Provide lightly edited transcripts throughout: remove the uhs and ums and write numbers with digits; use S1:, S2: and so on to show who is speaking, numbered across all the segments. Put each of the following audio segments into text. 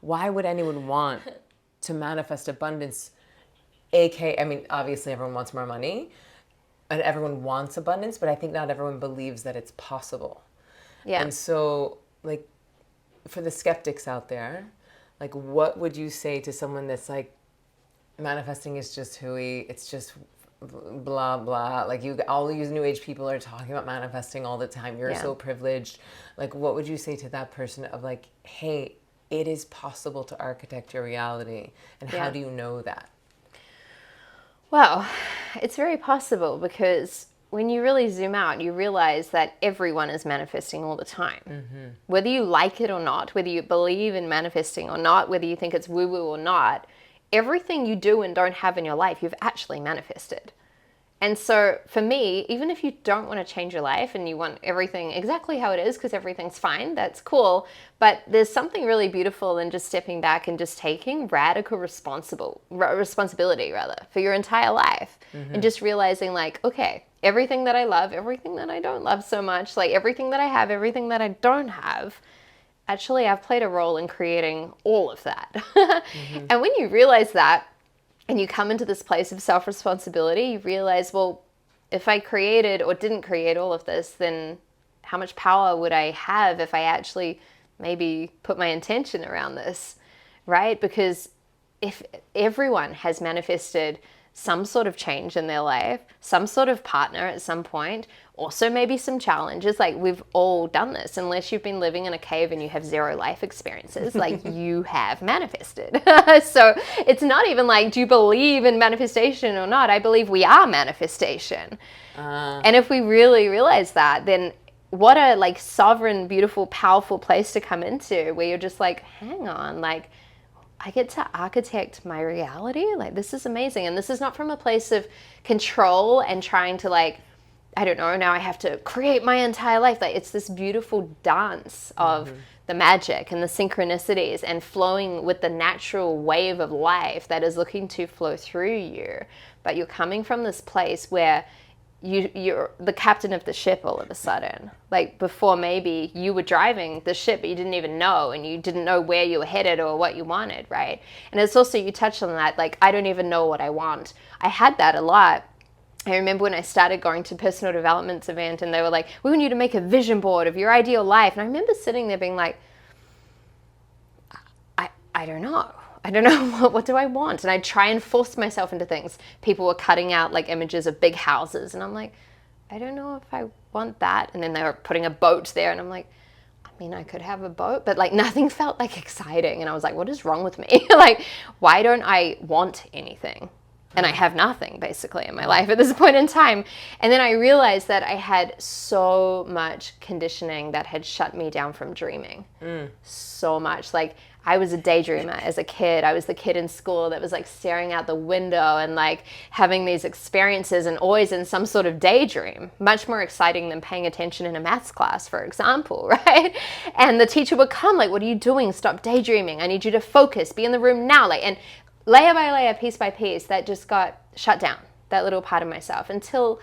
S1: why would anyone want to manifest abundance? I mean, obviously everyone wants more money and everyone wants abundance, but I think not everyone believes that it's possible.
S2: Yeah.
S1: And so, like, for the skeptics out there, like, what would you say to someone that's like, manifesting is just hooey, it's just blah blah, like, all these new age people are talking about manifesting all the time, you're so privileged. Like, what would you say to that person of like, hey, it is possible to architect your reality, and how do you know that?
S2: Well, it's very possible, because when you really zoom out, you realize that everyone is manifesting all the time. Mm-hmm. Whether you like it or not, whether you believe in manifesting or not, whether you think it's woo-woo or not, everything you do and don't have in your life, you've actually manifested. And so for me, even if you don't want to change your life and you want everything exactly how it is because everything's fine, that's cool. But there's something really beautiful in just stepping back and just taking radical responsibility for your entire life. Mm-hmm. And just realizing, like, okay, everything that I love, everything that I don't love so much, like everything that I have, everything that I don't have, actually I've played a role in creating all of that. Mm-hmm. And when you realize that, and you come into this place of self-responsibility, you realize, well, if I created or didn't create all of this, then how much power would I have if I actually maybe put my intention around this, right? Because if everyone has manifested some sort of change in their life, some sort of partner at some point, also maybe some challenges, like we've all done this, unless you've been living in a cave and you have zero life experiences, like you have manifested. So it's not even like, do you believe in manifestation or not? I believe we are manifestation. And if we really realize that, then what a like sovereign, beautiful, powerful place to come into, where you're just like, hang on, like, I get to architect my reality. Like, this is amazing. And this is not from a place of control and trying to, like, I don't know, now I have to create my entire life. Like, it's this beautiful dance of the magic and the synchronicities and flowing with the natural wave of life that is looking to flow through you. But you're coming from this place where you're the captain of the ship all of a sudden. Like, before, maybe you were driving the ship, but you didn't even know, and you didn't know where you were headed or what you wanted, right? And it's also, you touched on that, like, I don't even know what I want. I had that a lot. I remember when I started going to personal development event, and they were like, we want you to make a vision board of your ideal life. And I remember sitting there being like, I don't know. I don't know, what do I want? And I'd try and force myself into things. People were cutting out like images of big houses, and I'm like, I don't know if I want that. And then they were putting a boat there, and I'm like, I mean, I could have a boat, but like nothing felt like exciting. And I was like, what is wrong with me? Like, why don't I want anything? And I have nothing basically in my life at this point in time. And then I realized that I had so much conditioning that had shut me down from dreaming. So much. Like, I was a daydreamer as a kid. I was the kid in school that was like staring out the window and like having these experiences and always in some sort of daydream. Much more exciting than paying attention in a maths class, for example, right? And the teacher would come like, what are you doing? Stop daydreaming. I need you to focus. Be in the room now. Like, and layer by layer, piece by piece, that just got shut down, that little part of myself, until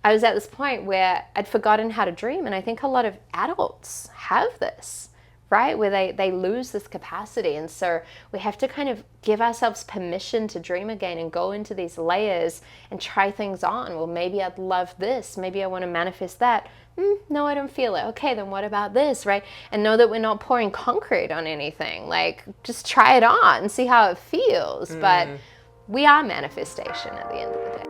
S2: I was at this point where I'd forgotten how to dream. And I think a lot of adults have this, right? Where they lose this capacity. And so we have to kind of give ourselves permission to dream again and go into these layers and try things on. Well, maybe I'd love this. Maybe I want to manifest that. No, I don't feel it. Okay, then what about this, right? And know that we're not pouring concrete on anything. Like, just try it on and see how it feels. But we are manifestation at the end of the day.